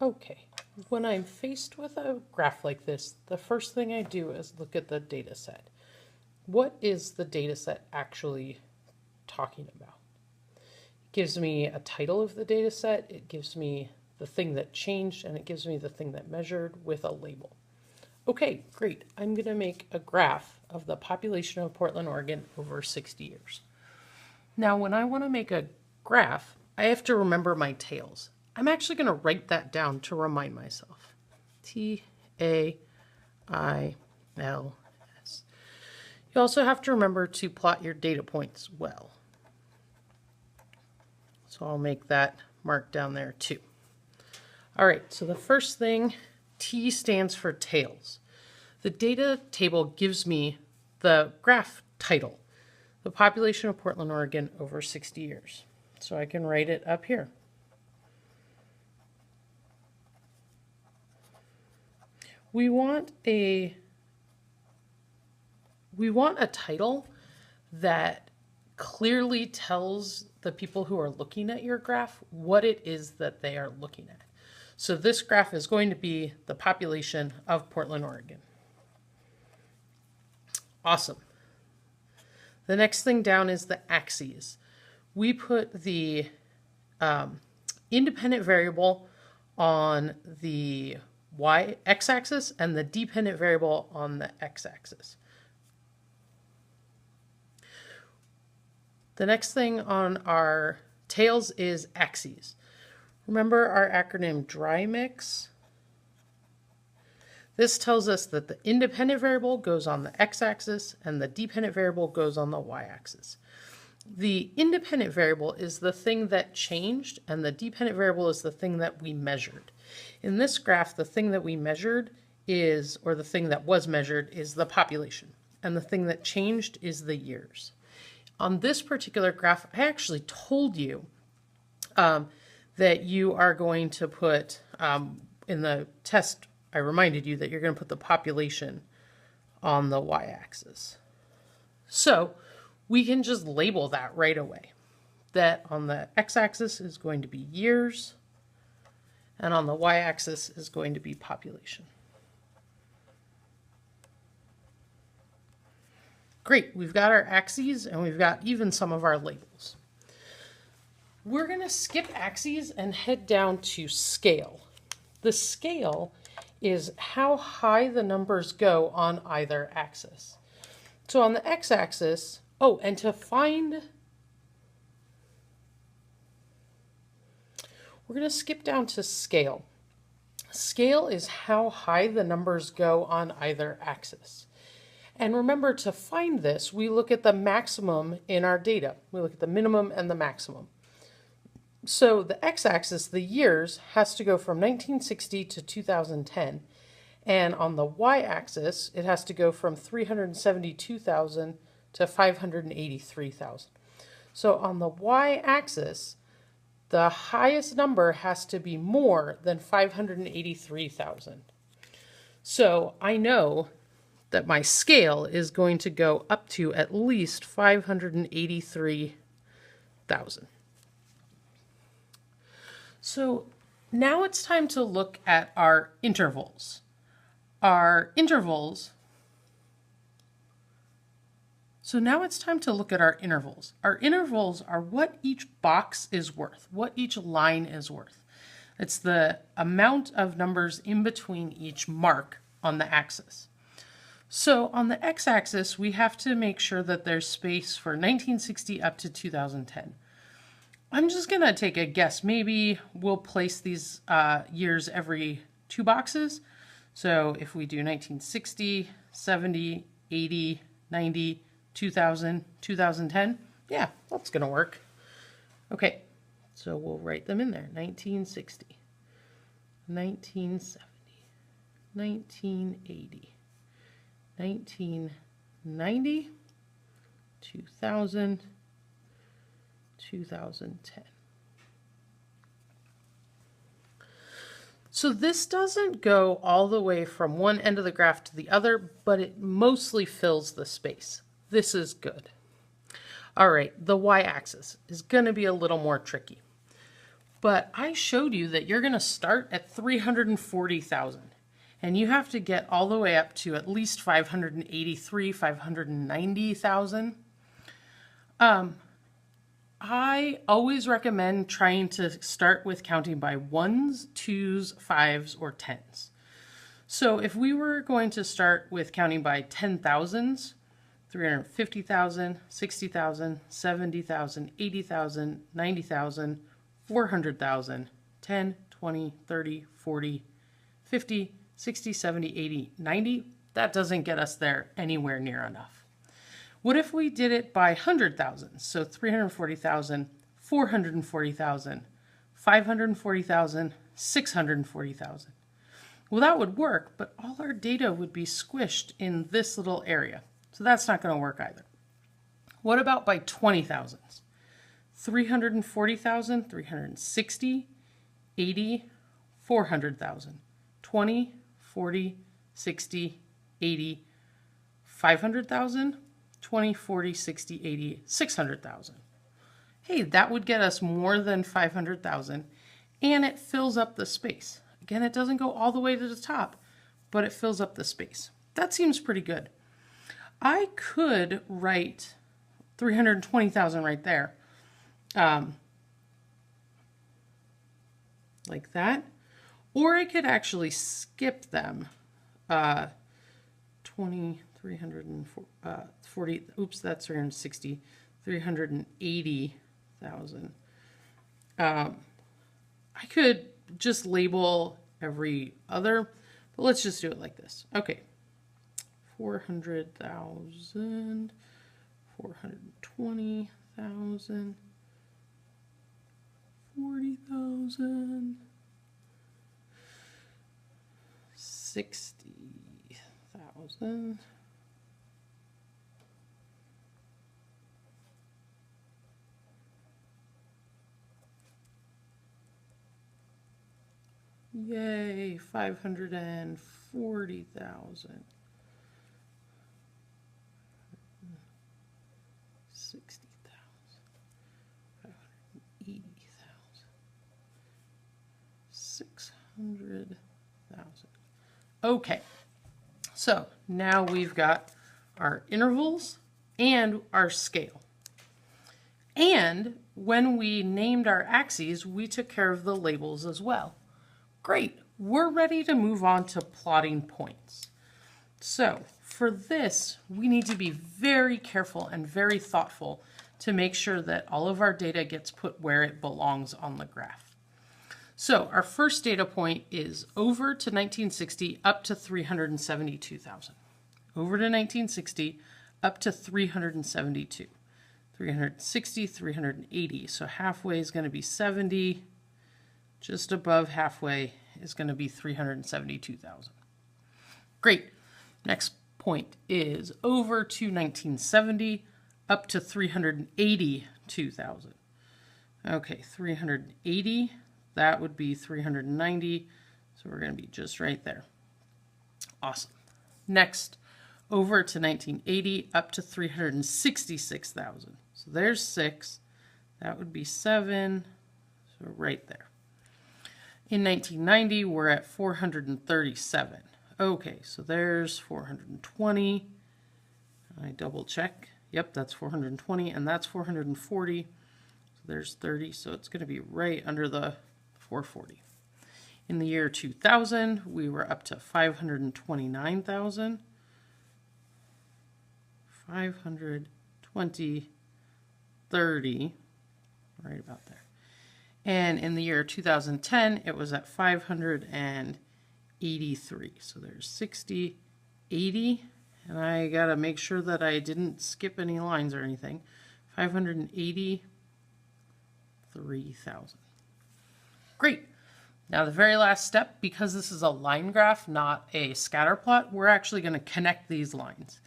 Okay, when I'm faced with a graph like this, the first thing I do is look at the data set. What is the data set actually talking about? It gives me a title of the data set, it gives me the thing that changed, and it gives me the thing that measured with a label. Okay, great. I'm going to make a graph of the population of Portland, Oregon over 60 years. Now, when I want to make a graph, I have to remember my tails. I'm actually going to write that down to remind myself. T-A-I-L-S. You also have to remember to plot your data points well. So I'll make that mark down there too. All right, so the first thing, T stands for tails. The data table gives me the graph title, the population of Portland, Oregon over 60 years. So I can write it up here. We want a title that clearly tells the people who are looking at your graph what it is that they are looking at. So this graph is going to be the population of Portland, Oregon. Awesome. The next thing down is the axes. We put the independent variable on the x-axis and the dependent variable on the x-axis. The next thing on our tails is axes. Remember our acronym DRY mix? This tells us that the independent variable goes on the x-axis and the dependent variable goes on the y-axis. The independent variable is the thing that changed, and the dependent variable is the thing that we measured. In this graph, the thing that we measured is, or the thing that was measured, is the population, and the thing that changed is the years. On this particular graph, I actually told you that you are going to put, in the test, I reminded you that you're going to put the population on the y-axis. So we can just label that right away. That on the x-axis is going to be years, and on the y-axis is going to be population. Great, we've got our axes and we've got even some of our labels. We're going to skip axes and head down to scale. The scale is how high the numbers go on either axis. So on the x-axis, and to find, we're going to skip down to scale. Scale is how high the numbers go on either axis. And remember, to find this, we look at the maximum in our data. We look at the minimum and the maximum. So the x-axis, the years, has to go from 1960 to 2010. And on the y-axis, it has to go from 372,000 to 583,000. So on the y-axis, the highest number has to be more than 583,000. So I know that my scale is going to go up to at least 583,000. So now it's time to look at our intervals. Our intervals Our intervals are what each box is worth, what each line is worth. It's the amount of numbers in between each mark on the axis. So on the x-axis, we have to make sure that there's space for 1960 up to 2010. I'm just going to take a guess. Maybe we'll place these years every 2 boxes. So if we do 1960, 70, 80, 90, 2000, 2010, yeah, that's going to work. Okay, so we'll write them in there. 1960, 1970, 1980, 1990, 2000, 2010. So this doesn't go all the way from one end of the graph to the other, but it mostly fills the space. This is good. All right, the y-axis is going to be a little more tricky. But I showed you that you're going to start at 340,000 and you have to get all the way up to at least 583, 590,000. I always recommend trying to start with counting by ones, twos, fives, or tens. So if we were going to start with counting by 10,000s, 350,000, 60,000, 70,000, 80,000, 90,000, 400,000, 10, 20, 30, 40, 50, 60, 70, 80, 90, that doesn't get us there anywhere near enough. What if we did it by 100,000? So 340,000, 440,000, 540,000, 640,000. Well, that would work, but all our data would be squished in this little area. So that's not going to work either. What about by 20,000s? 340,000, 360, 80, 400,000, 20, 40, 60, 80, 500,000, 20, 40, 60, 80, 600,000. Hey, that would get us more than 500,000 and it fills up the space. Again, it doesn't go all the way to the top, but it fills up the space. That seems pretty good. I could write 320,000 right there, like that, or I could actually skip them. 20, 340, oops, that's 360, 380,000. I could just label every other, but let's just do it like this. Okay, 400,000, 420,000, 40,000, 60,000. Yay, 540,000. 60,000. 580,000. 600,000. Okay, so now we've got our intervals and our scale. And when we named our axes, we took care of the labels as well. Great, we're ready to move on to plotting points. So for this, we need to be very careful and very thoughtful to make sure that all of our data gets put where it belongs on the graph. So our first data point is over to 1960 up to 372,000. Over to 1960 up to 372. 360, 380. So halfway is going to be 70. Just above halfway is going to be 372,000. Great. Next point is over to 1970 up to 382,000. Okay, 380, that would be 390. So we're going to be just right there. Awesome. Next, over to 1980 up to 366,000. So there's 6. That would be 7. So right there. In 1990, we're at 437. Okay, so there's 420. I double check. Yep, that's 420, and that's 440. So there's 30, so it's going to be right under the 440. In the year 2000, we were up to 529,000. 520, 30, right about there. And in the year 2010, it was at 583. So there's 60, 80, and I got to make sure that I didn't skip any lines or anything. 583,000. Great. Now the very last step, because this is a line graph, not a scatter plot, we're actually going to connect these lines.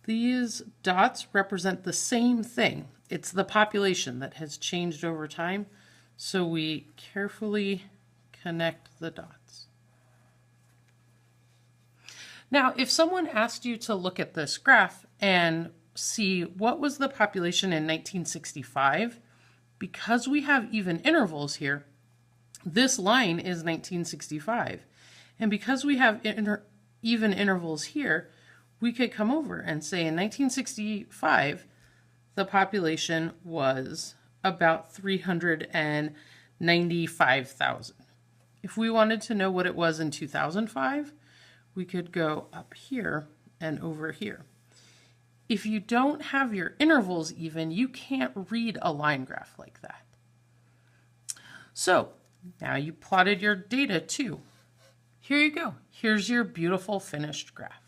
These dots represent the same thing. It's the population that has changed over time. So we carefully connect the dots. Now, if someone asked you to look at this graph and see what was the population in 1965, because we have even intervals here, This line is 1965. And because we have even intervals here, we could come over and say in 1965, the population was about 395,000. If we wanted to know what it was in 2005, we could go up here and over here. If you don't have your intervals even, you can't read a line graph like that. So now you plotted your data too. Here you go. Here's your beautiful finished graph.